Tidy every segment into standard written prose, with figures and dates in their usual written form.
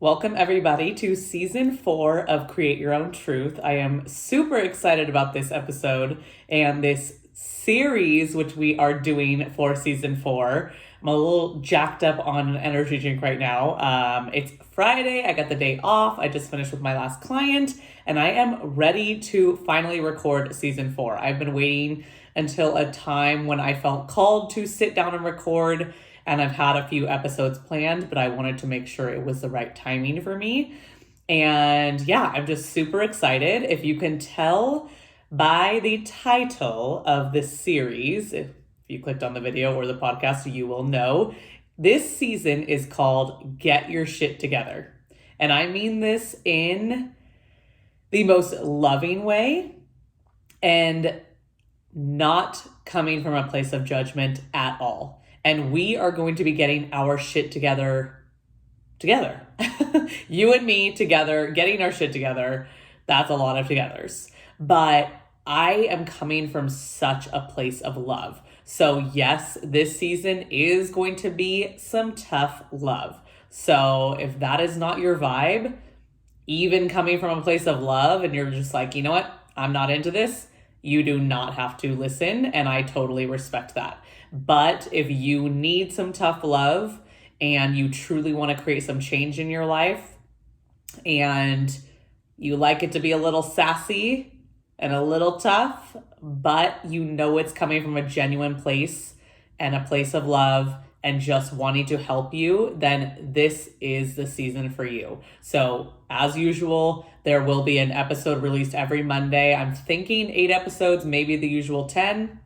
Welcome everybody to season 4 of Create Your Own Truth. I am super excited about this episode and this series, which we are doing for season 4. I'm a little jacked up on an energy drink right now. It's Friday, I got the day off. I just finished with my last client and I am ready to finally record season 4. I've been waiting until a time when I felt called to sit down and record. And I've had a few episodes planned, but I wanted to make sure it was the right timing for me. And yeah, I'm just super excited. If you can tell by the title of this series, if you clicked on the video or the podcast, you will know this season is called Get Your Shit Together. And I mean this in the most loving way and not coming from a place of judgment at all. And we are going to be getting our shit together. You and me together, getting our shit together. That's a lot of togethers. But I am coming from such a place of love. So yes, this season is going to be some tough love. So if that is not your vibe, even coming from a place of love and you're just like, you know what, I'm not into this, you do not have to listen, and I totally respect that. But if you need some tough love and you truly want to create some change in your life and you like it to be a little sassy and a little tough, but you know it's coming from a genuine place and a place of love and just wanting to help you, then this is the season for you. So as usual, there will be an episode released every Monday. I'm thinking 8 episodes, maybe the usual 10,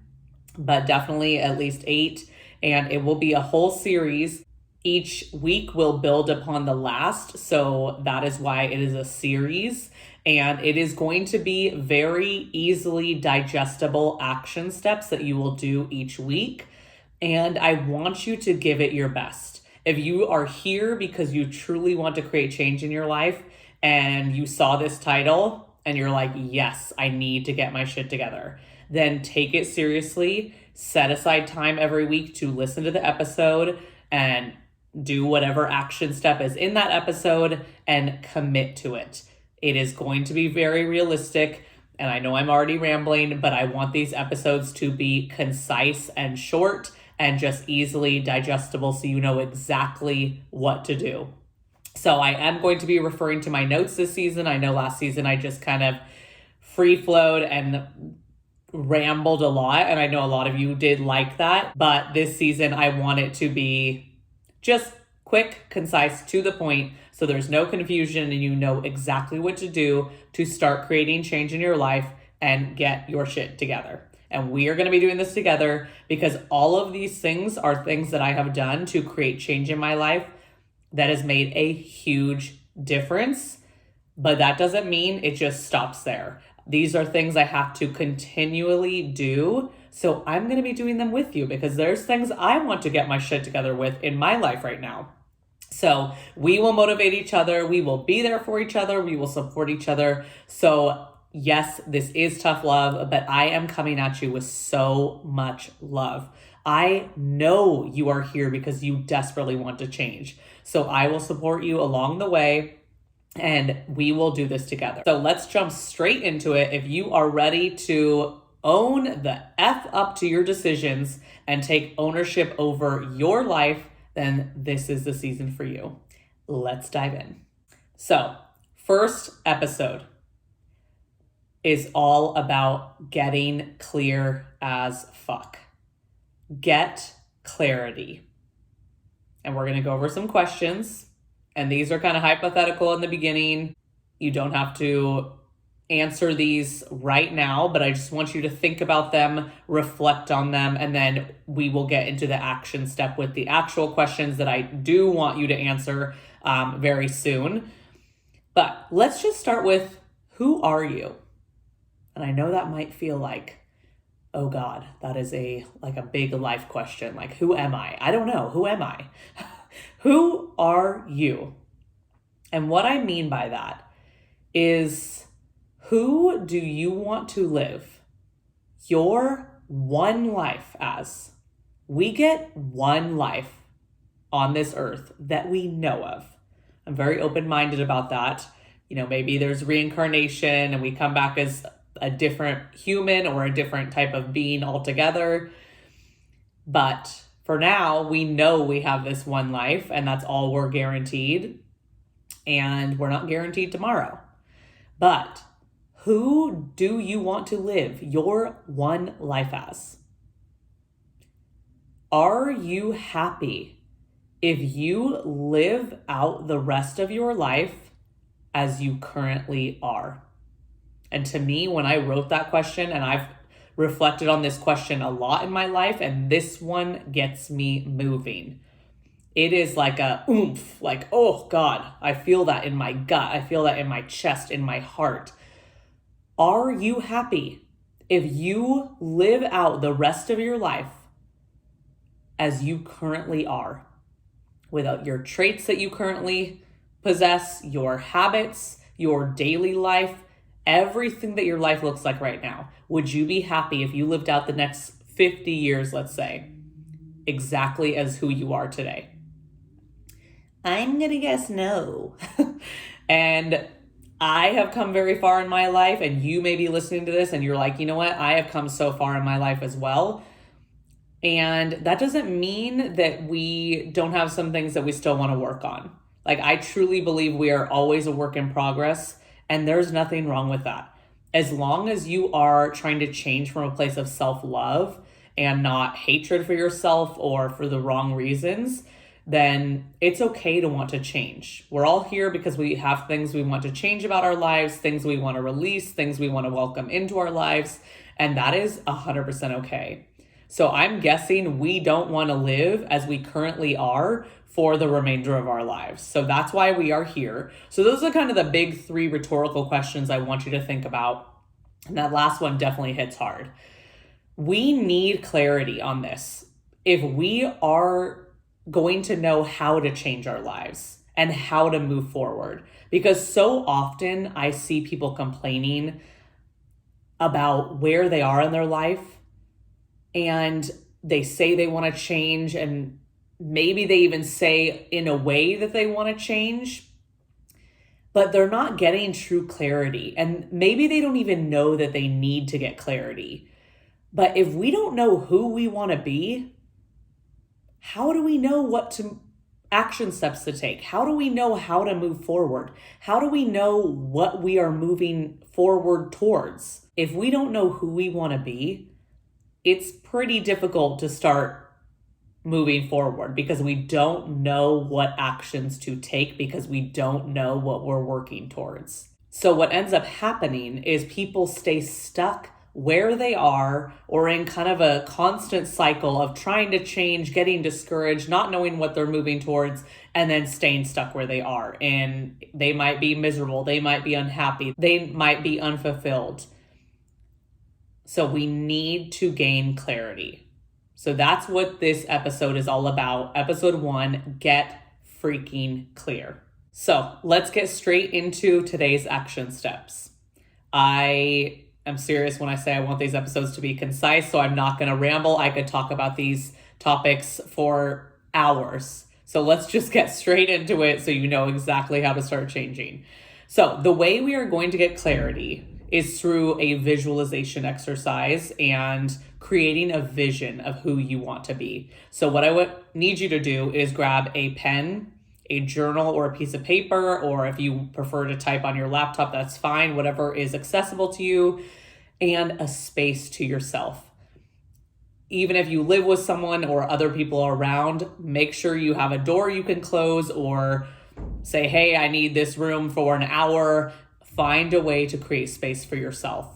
but definitely at least 8. And it will be a whole series. Each week will build upon the last. So that is why it is a series. And it is going to be very easily digestible action steps that you will do each week. And I want you to give it your best. If you are here because you truly want to create change in your life and you saw this title and you're like, yes, I need to get my shit together, then take it seriously. Set aside time every week to listen to the episode and do whatever action step is in that episode and commit to it. It is going to be very realistic. And I know I'm already rambling, but I want these episodes to be concise and short and just easily digestible so you know exactly what to do. So I am going to be referring to my notes this season. I know last season I just kind of free flowed and rambled a lot, and I know a lot of you did like that, but this season I want it to be just quick, concise, to the point, so there's no confusion and you know exactly what to do to start creating change in your life and get your shit together. And we are going to be doing this together because all of these things are things that I have done to create change in my life that has made a huge difference. But that doesn't mean it just stops there. These are things I have to continually do. So I'm going to be doing them with you because there's things I want to get my shit together with in my life right now. So we will motivate each other. We will be there for each other. We will support each other. So yes, this is tough love, but I am coming at you with so much love. I know you are here because you desperately want to change. So I will support you along the way and we will do this together. So let's jump straight into it. If you are ready to own the F up to your decisions and take ownership over your life, then this is the season for you. Let's dive in. So, first episode is all about getting clear as fuck. Get clarity. And we're going to go over some questions. And these are kind of hypothetical in the beginning. You don't have to answer these right now, but I just want you to think about them, reflect on them, and then we will get into the action step with the actual questions that I do want you to answer very soon. But let's just start with, who are you? And I know that might feel like, oh God, that is a big life question. Like, who am I? I don't know. Who am I? Who are you? And what I mean by that is, who do you want to live your one life as? We get one life on this earth that we know of. I'm very open-minded about that. Maybe there's reincarnation and we come back as a different human or a different type of being altogether. But for now, we know we have this one life and that's all we're guaranteed. And we're not guaranteed tomorrow. But who do you want to live your one life as? Are you happy if you live out the rest of your life as you currently are? And to me, when I wrote that question, and I've reflected on this question a lot in my life, and this one gets me moving. It is like a oomph, like, oh God, I feel that in my gut. I feel that in my chest, in my heart. Are you happy if you live out the rest of your life as you currently are, without your traits that you currently possess, your habits, your daily life, everything that your life looks like right now? Would you be happy if you lived out the next 50 years, let's say, exactly as who you are today? I'm going to guess no. And I have come very far in my life, and you may be listening to this and you're like, you know what? I have come so far in my life as well. And that doesn't mean that we don't have some things that we still want to work on. Like, I truly believe we are always a work in progress, and there's nothing wrong with that. As long as you are trying to change from a place of self-love and not hatred for yourself or for the wrong reasons, then it's okay to want to change. We're all here because we have things we want to change about our lives, things we want to release, things we want to welcome into our lives, and that is 100% okay. So I'm guessing we don't want to live as we currently are for the remainder of our lives. So that's why we are here. So those are kind of the big 3 rhetorical questions I want you to think about. And that last one definitely hits hard. We need clarity on this. If we are going to know how to change our lives and how to move forward, because so often I see people complaining about where they are in their life, and they say they want to change, and maybe they even say in a way that they want to change, but they're not getting true clarity. And maybe they don't even know that they need to get clarity. But if we don't know who we want to be, how do we know what action steps to take? How do we know how to move forward? How do we know what we are moving forward towards? If we don't know who we want to be, it's pretty difficult to start moving forward because we don't know what actions to take, because we don't know what we're working towards. So what ends up happening is people stay stuck where they are, or in kind of a constant cycle of trying to change, getting discouraged, not knowing what they're moving towards, and then staying stuck where they are. And they might be miserable, they might be unhappy, they might be unfulfilled. So we need to gain clarity. So that's what this episode is all about. Episode 1, get freaking clear. So let's get straight into today's action steps. I'm serious when I say I want these episodes to be concise, so I'm not going to ramble. I could talk about these topics for hours. So let's just get straight into it so you know exactly how to start changing. So the way we are going to get clarity is through a visualization exercise and creating a vision of who you want to be. So what I would need you to do is grab a pen, a journal, or a piece of paper, or if you prefer to type on your laptop, that's fine, whatever is accessible to you, and a space to yourself. Even if you live with someone or other people around, make sure you have a door you can close, or say, hey, I need this room for an hour. Find a way to create space for yourself.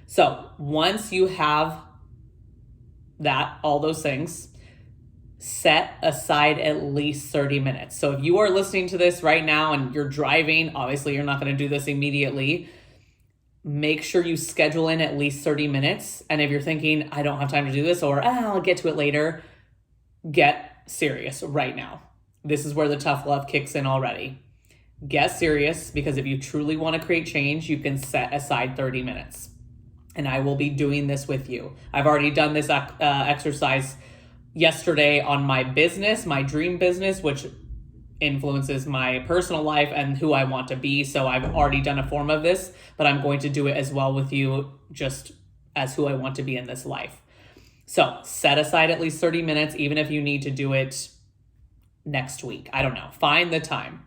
So once you have that, all those things, set aside at least 30 minutes. So if you are listening to this right now and you're driving, obviously you're not going to do this immediately. Make sure you schedule in at least 30 minutes. And if you're thinking, I don't have time to do this, or I'll get to it later, get serious right now. This is where the tough love kicks in already. Get serious, because if you truly want to create change, you can set aside 30 minutes. And I will be doing this with you. I've already done this exercise yesterday on my business, my dream business, which influences my personal life and who I want to be. So I've already done a form of this, but I'm going to do it as well with you, just as who I want to be in this life. So set aside at least 30 minutes, even if you need to do it next week. I don't know. Find the time.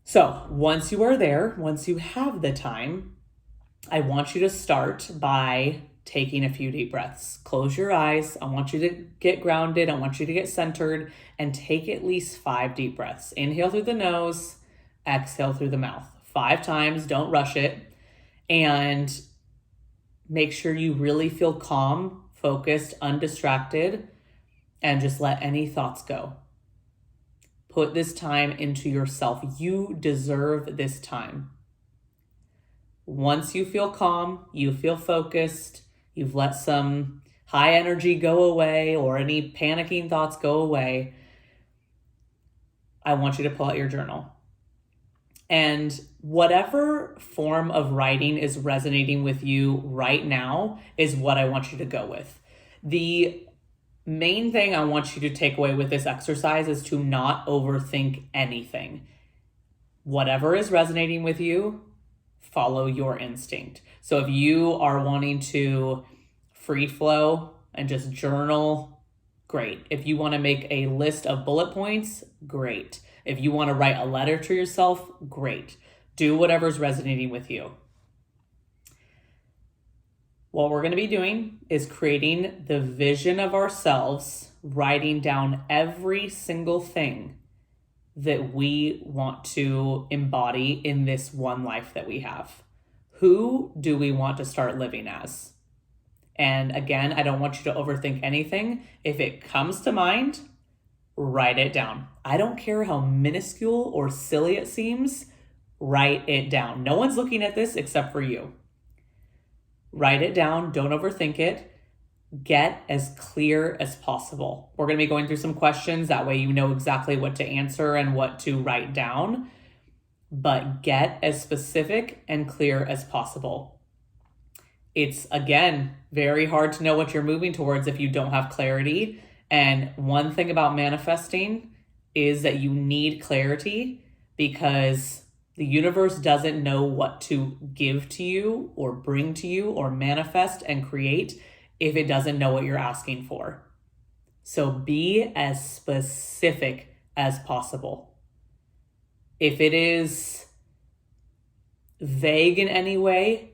So once you are there, once you have the time, I want you to start by taking a few deep breaths. Close your eyes. I want you to get grounded. I want you to get centered and take at least 5 deep breaths. Inhale through the nose, exhale through the mouth. 5 times. Don't rush it. And make sure you really feel calm, focused, undistracted, and just let any thoughts go. Put this time into yourself. You deserve this time. Once you feel calm, you feel focused, you've let some high energy go away or any panicking thoughts go away, I want you to pull out your journal. And whatever form of writing is resonating with you right now is what I want you to go with. The main thing I want you to take away with this exercise is to not overthink anything. Whatever is resonating with you, follow your instinct. So if you are wanting to free flow and just journal, great. If you want to make a list of bullet points, great. If you want to write a letter to yourself, great. Do whatever's resonating with you. What we're going to be doing is creating the vision of ourselves, writing down every single thing that we want to embody in this one life that we have. Who do we want to start living as? And again, I don't want you to overthink anything. If it comes to mind, write it down. I don't care how minuscule or silly it seems, write it down. No one's looking at this except for you. Write it down. Don't overthink it. Get as clear as possible. We're going to be going through some questions. That way you know exactly what to answer and what to write down. But get as specific and clear as possible. It's, again, very hard to know what you're moving towards if you don't have clarity. And one thing about manifesting is that you need clarity, because the universe doesn't know what to give to you or bring to you or manifest and create if it doesn't know what you're asking for. So be as specific as possible. If it is vague in any way,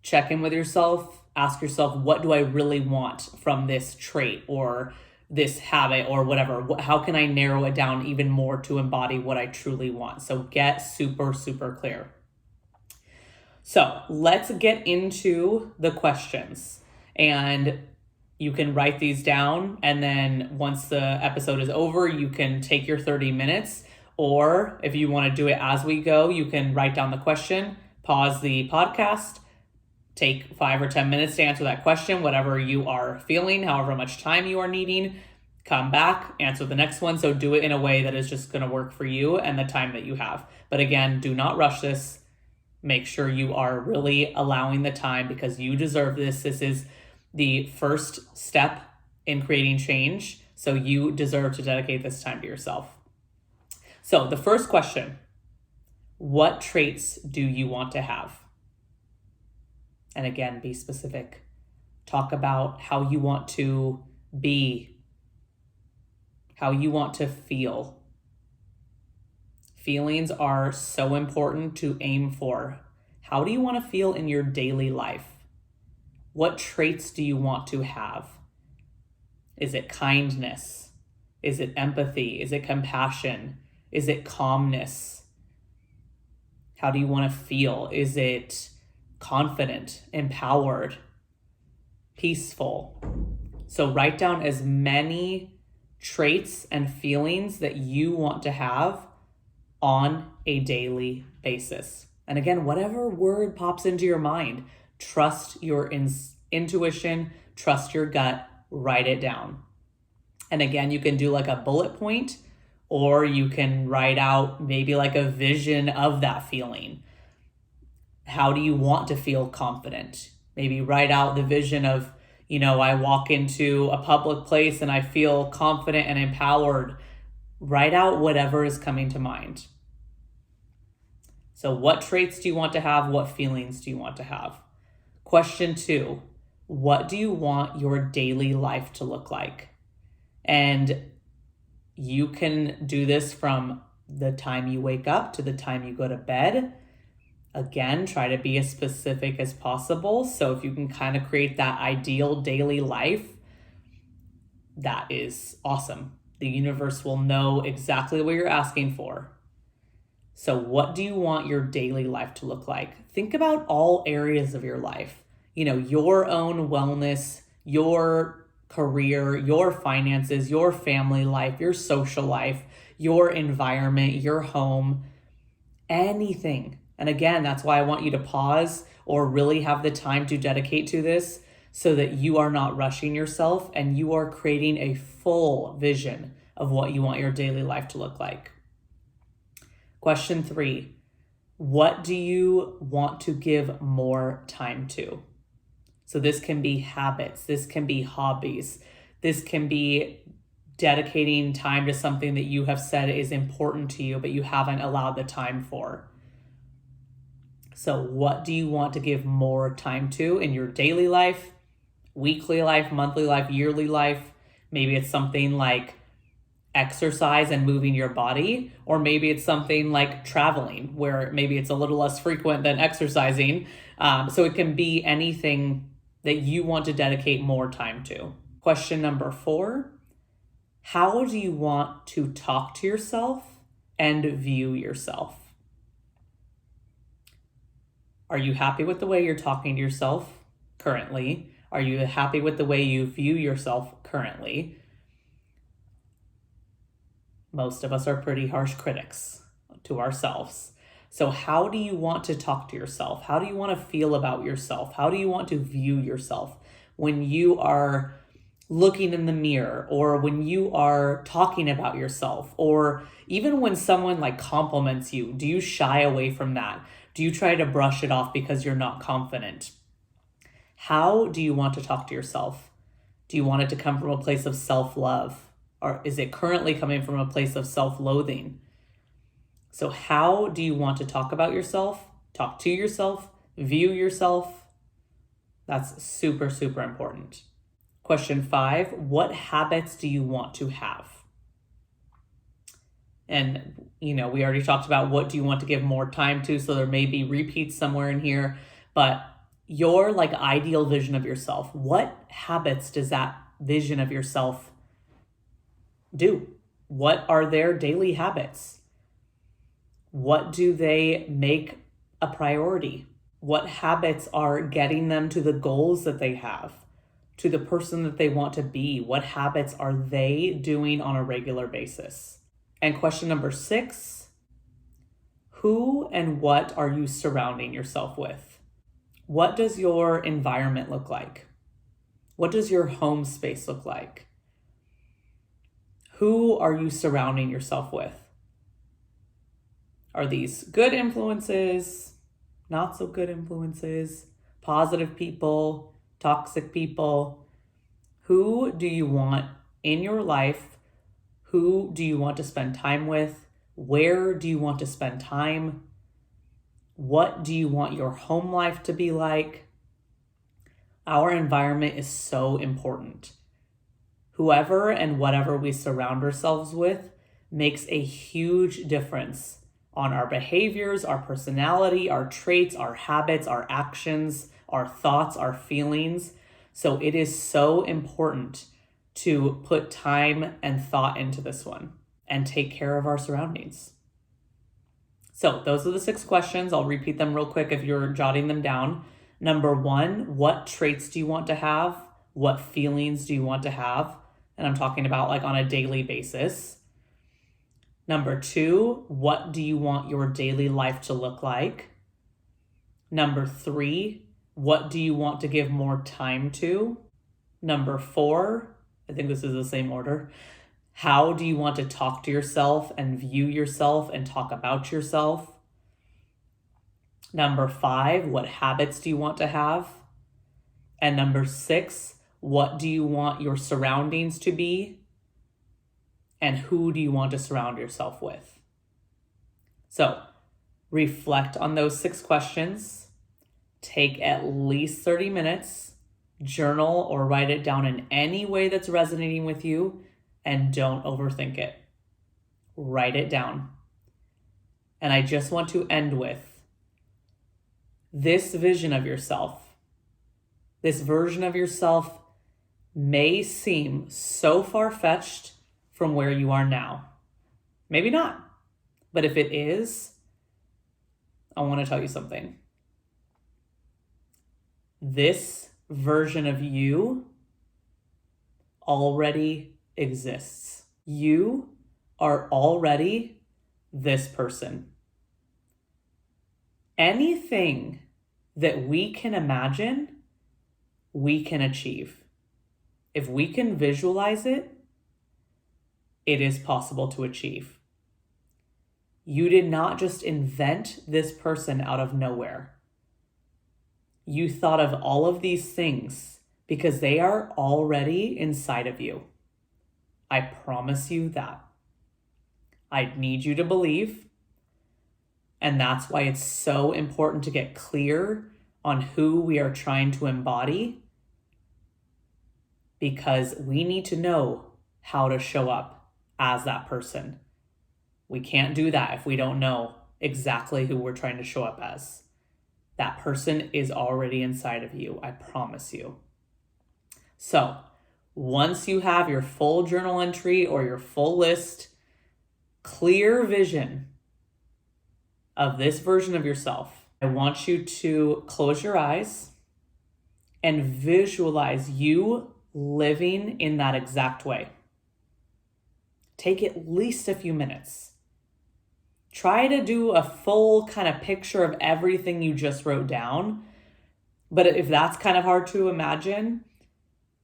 check in with yourself. Ask yourself, what do I really want from this trait or this habit or whatever? How can I narrow it down even more to embody what I truly want? So get super, super clear. So let's get into the questions. And you can write these down, and then once the episode is over, you can take your 30 minutes. Or if you want to do it as we go, you can write down the question, pause the podcast, take 5 or 10 minutes to answer that question, whatever you are feeling, however much time you are needing, come back, answer the next one. So do it in a way that is just going to work for you and the time that you have. But again, do not rush this. Make sure you are really allowing the time, because you deserve this. This is the first step in creating change. So you deserve to dedicate this time to yourself. So the first question, what traits do you want to have? And again, be specific. Talk about how you want to be, how you want to feel. Feelings are so important to aim for. How do you want to feel in your daily life? What traits do you want to have? Is it kindness? Is it empathy? Is it compassion? Is it calmness? How do you want to feel? Is it confident, empowered, peaceful? So write down as many traits and feelings that you want to have on a daily basis. And again, whatever word pops into your mind, trust your intuition, trust your gut, write it down. And again, you can do like a bullet point, or you can write out maybe like a vision of that feeling. How do you want to feel confident? Maybe write out the vision of, I walk into a public place and I feel confident and empowered. Write out whatever is coming to mind. So what traits do you want to have? What feelings do you want to have? Question 2, what do you want your daily life to look like? And you can do this from the time you wake up to the time you go to bed. Again, try to be as specific as possible. So if you can kind of create that ideal daily life, that is awesome. The universe will know exactly what you're asking for. So what do you want your daily life to look like? Think about all areas of your life. Your own wellness, your career, your finances, your family life, your social life, your environment, your home, anything. And again, that's why I want you to pause or really have the time to dedicate to this so that you are not rushing yourself and you are creating a full vision of what you want your daily life to look like. Question 3, what do you want to give more time to? So this can be habits, this can be hobbies, this can be dedicating time to something that you have said is important to you, but you haven't allowed the time for. So what do you want to give more time to in your daily life, weekly life, monthly life, yearly life? Maybe it's something like exercise and moving your body, or maybe it's something like traveling, where maybe it's a little less frequent than exercising. So it can be anything that you want to dedicate more time to. Question number 4, how do you want to talk to yourself and view yourself? Are you happy with the way you're talking to yourself currently? Are you happy with the way you view yourself currently? Most of us are pretty harsh critics to ourselves. So how do you want to talk to yourself? How do you want to feel about yourself? How do you want to view yourself when you are looking in the mirror, or when you are talking about yourself, or even when someone compliments you? Do you shy away from that? Do you try to brush it off because you're not confident? How do you want to talk to yourself? Do you want it to come from a place of self-love? Or is it currently coming from a place of self-loathing? So how do you want to talk about yourself, talk to yourself, view yourself? That's super, super important. Question 5, what habits do you want to have? And, we already talked about what do you want to give more time to, so there may be repeats somewhere in here, but your ideal vision of yourself, what habits does that vision of yourself do? What are their daily habits? What do they make a priority? What habits are getting them to the goals that they have, to the person that they want to be? What habits are they doing on a regular basis? And question number 6, who and what are you surrounding yourself with? What does your environment look like? What does your home space look like? Who are you surrounding yourself with? Are these good influences, not so good influences, positive people, toxic people? Who do you want in your life? Who do you want to spend time with? Where do you want to spend time? What do you want your home life to be like? Our environment is so important. Whoever and whatever we surround ourselves with makes a huge difference on our behaviors, our personality, our traits, our habits, our actions, our thoughts, our feelings. So it is so important to put time and thought into this one and take care of our surroundings. So those are the 6 questions. I'll repeat them real quick if you're jotting them down. Number 1, what traits do you want to have? What feelings do you want to have? And I'm talking about on a daily basis. Number 2, what do you want your daily life to look like? Number 3, what do you want to give more time to? Number 4, I think this is the same order. How do you want to talk to yourself and view yourself and talk about yourself? Number 5, what habits do you want to have? And number 6, what do you want your surroundings to be? And who do you want to surround yourself with? So reflect on those 6 questions. Take at least 30 minutes. Journal or write it down in any way that's resonating with you, and don't overthink it. Write it down. And I just want to end with this vision of yourself. This version of yourself may seem so far-fetched from where you are now. Maybe not. But if it is, I want to tell you something. This version of you already exists. You are already this person. Anything that we can imagine, we can achieve. If we can visualize it, it is possible to achieve. You did not just invent this person out of nowhere. You thought of all of these things because they are already inside of you. I promise you that. I need you to believe. And that's why it's so important to get clear on who we are trying to embody, because we need to know how to show up as that person. We can't do that if we don't know exactly who we're trying to show up as. That person is already inside of you, I promise you. So, once you have your full journal entry or your full list, clear vision of this version of yourself, I want you to close your eyes and visualize you living in that exact way. Take at least a few minutes. Try to do a full kind of picture of everything you just wrote down. But if that's kind of hard to imagine,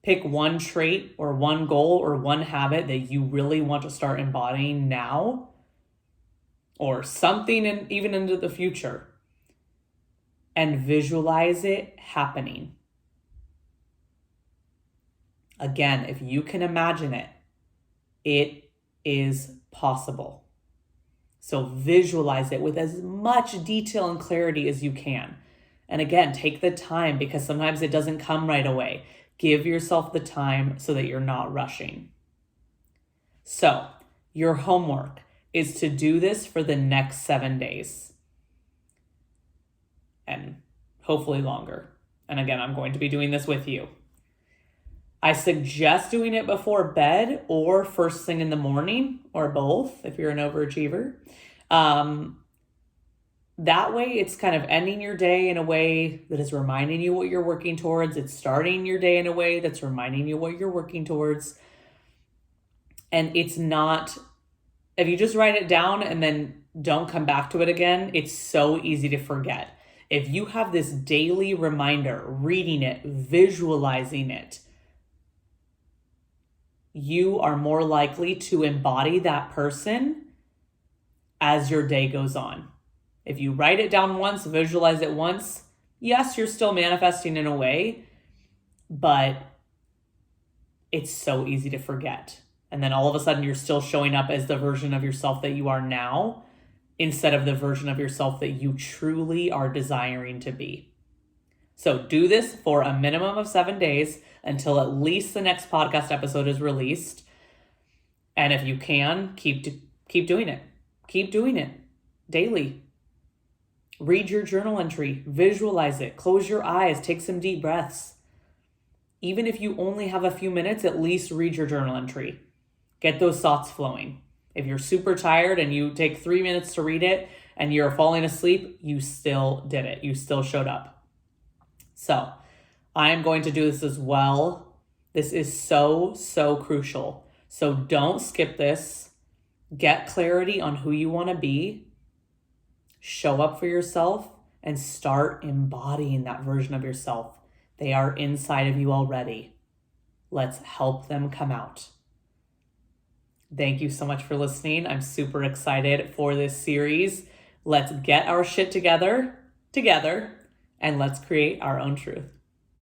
pick one trait or one goal or one habit that you really want to start embodying now, or something even into the future, and visualize it happening. Again, if you can imagine it, it is possible. So visualize it with as much detail and clarity as you can. And again, take the time, because sometimes it doesn't come right away. Give yourself the time so that you're not rushing. So your homework is to do this for the next 7 days. And hopefully longer. And again, I'm going to be doing this with you. I suggest doing it before bed or first thing in the morning, or both if you're an overachiever. That way it's kind of ending your day in a way that is reminding you what you're working towards. It's starting your day in a way that's reminding you what you're working towards. And it's not, if you just write it down and then don't come back to it again, it's so easy to forget. If you have this daily reminder, reading it, visualizing it, you are more likely to embody that person as your day goes on. If you write it down once, visualize it once, yes, you're still manifesting in a way, but it's so easy to forget. And then all of a sudden you're still showing up as the version of yourself that you are now, instead of the version of yourself that you truly are desiring to be. So do this for a minimum of 7 days until at least the next podcast episode is released. And if you can, keep doing it. Keep doing it daily. Read your journal entry, visualize it, close your eyes, take some deep breaths. Even if you only have a few minutes, at least read your journal entry. Get those thoughts flowing. If you're super tired and you take 3 minutes to read it and you're falling asleep, you still did it. You still showed up. So I'm going to do this as well. This is so crucial. So don't skip this. Get clarity on who you want to be. Show up for yourself and start embodying that version of yourself. They are inside of you already. Let's help them come out. Thank you so much for listening. I'm super excited for this series. Let's get our shit together, and let's create our own truth.